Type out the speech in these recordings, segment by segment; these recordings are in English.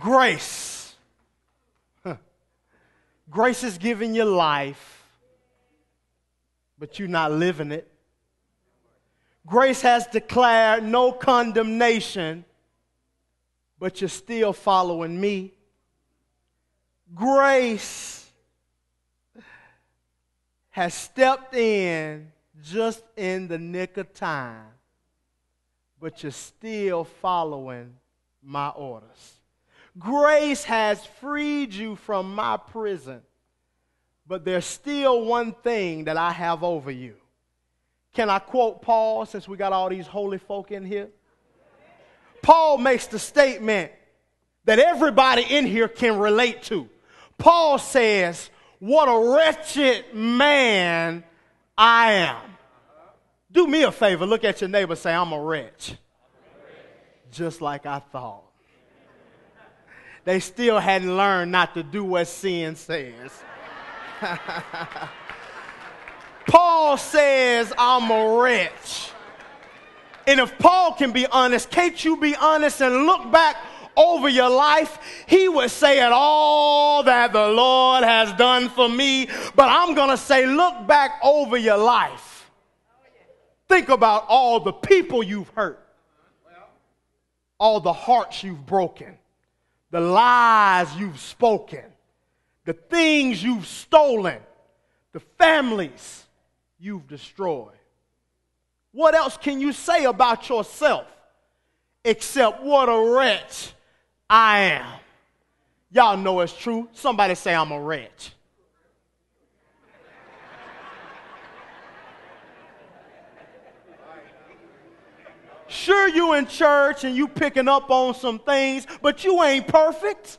Grace. Grace is giving you life, but you're not living it. Grace has declared no condemnation, but you're still following me. Grace has stepped in just in the nick of time, but you're still following my orders. Grace has freed you from my prison, but there's still one thing that I have over you. Can I quote Paul, since we got all these holy folk in here? Paul makes the statement that everybody in here can relate to. Paul says, "What a wretched man I am." Do me a favor, look at your neighbor, say, "I'm a wretch." Just like I thought. They still hadn't learned not to do what sin says. Paul says, "I'm a wretch." And if Paul can be honest, can't you be honest and look back over your life? He would say it all that the Lord has done for me. But I'm going to say, look back over your life. Think about all the people you've hurt, all the hearts you've broken, the lies you've spoken, the things you've stolen, the families you've destroyed. What else can you say about yourself except what a wretch I am? Y'all know it's true. Somebody say, "I'm a wretch." Sure, you in church and you picking up on some things, but you ain't perfect.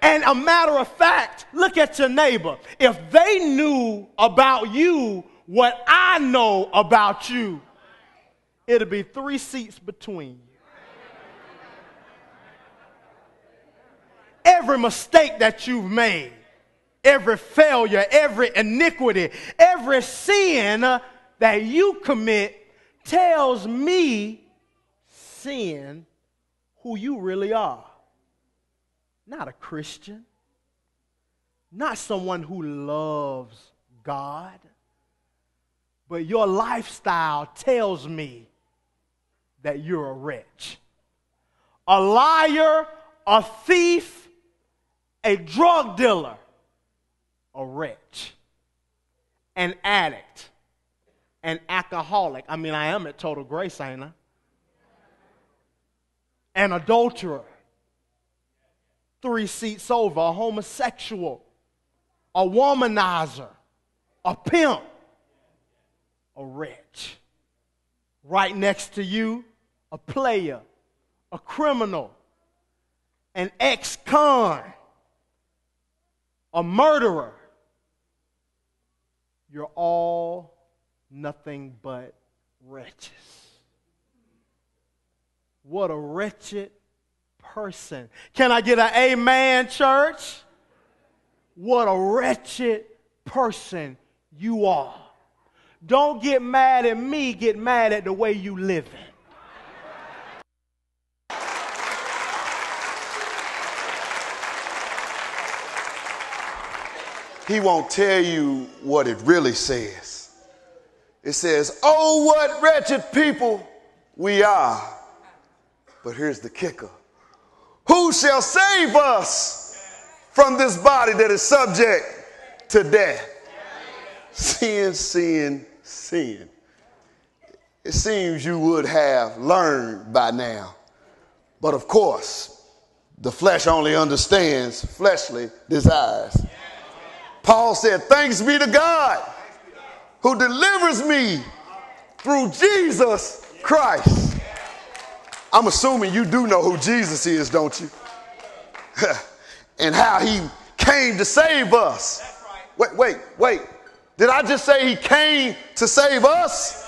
And a matter of fact, look at your neighbor. If they knew about you what I know about you, it'll be 3 seats between you. Every mistake that you've made, every failure, every iniquity, every sin that you commit tells me, sin, who you really are. Not a Christian, not someone who loves God, but your lifestyle tells me that you're a wretch. A liar, a thief, a drug dealer, a wretch, an addict, an alcoholic. I mean, I am at Total Grace, ain't I? An adulterer. 3 seats over, a homosexual, a womanizer, a pimp, a wretch. Right next to you, a player, a criminal, an ex-con, a murderer. You're all nothing but wretches. What a wretched person. Can I get an amen, church? What a wretched person you are. Don't get mad at me, get mad at the way you living. He won't tell you what it really says. It says, "Oh, what wretched people we are." But here's the kicker. Who shall save us from this body that is subject to death? Sin, sin, sin. It seems you would have learned by now. But of course, the flesh only understands fleshly desires. Paul said, "Thanks be to God who delivers me through Jesus Christ." I'm assuming you do know who Jesus is, don't you? And how he came to save us. Wait. Did I just say he came to save us?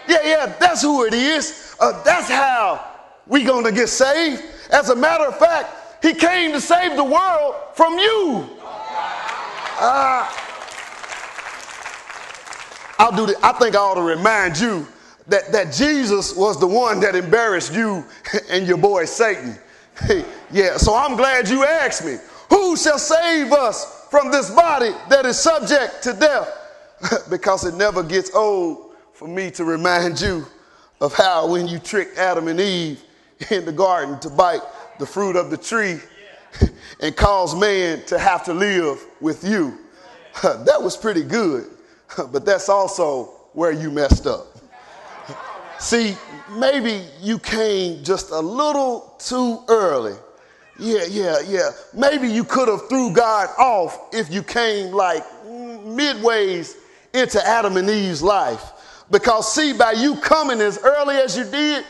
Yeah, that's who it is. That's how we going to get saved. As a matter of fact, he came to save the world from you. I'll do that. I think I ought to remind you that Jesus was the one that embarrassed you and your boy Satan. Yeah, so I'm glad you asked me. Who shall save us from this body that is subject to death? Because it never gets old for me to remind you of how when you tricked Adam and Eve in the garden to bite the fruit of the tree and cause man to have to live with you. That was pretty good, but that's also where you messed up. See, maybe you came just a little too early. Yeah. Maybe you could have threw God off if you came like midways into Adam and Eve's life. Because see, by you coming as early as you did,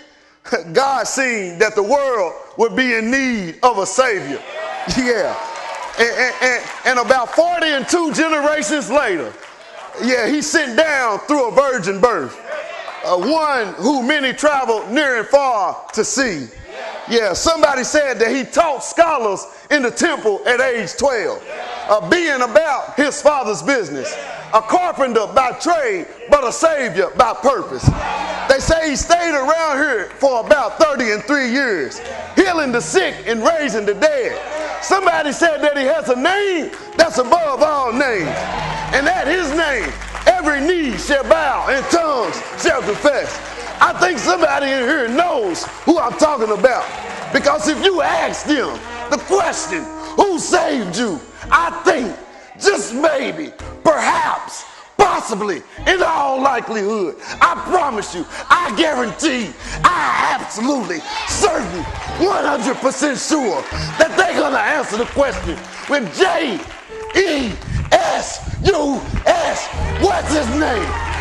God seen that the world would be in need of a savior. Yeah. And about 42 generations later, yeah, he sent down through a virgin birth. One who many traveled near and far to see. Yeah, somebody said that he taught scholars in the temple at age 12, being about his father's business. A carpenter by trade, but a savior by purpose. They say he stayed around here for about 33 years, healing the sick and raising the dead. Somebody said that he has a name that's above all names, and at his name, every knee shall bow and tongues shall confess. I think somebody in here knows who I'm talking about, because if you ask them the question, who saved you? I think, just maybe, perhaps, possibly, in all likelihood, I promise you, I guarantee, I absolutely certain, 100% sure that they're going to answer the question with J-E-S-U-S. What's his name?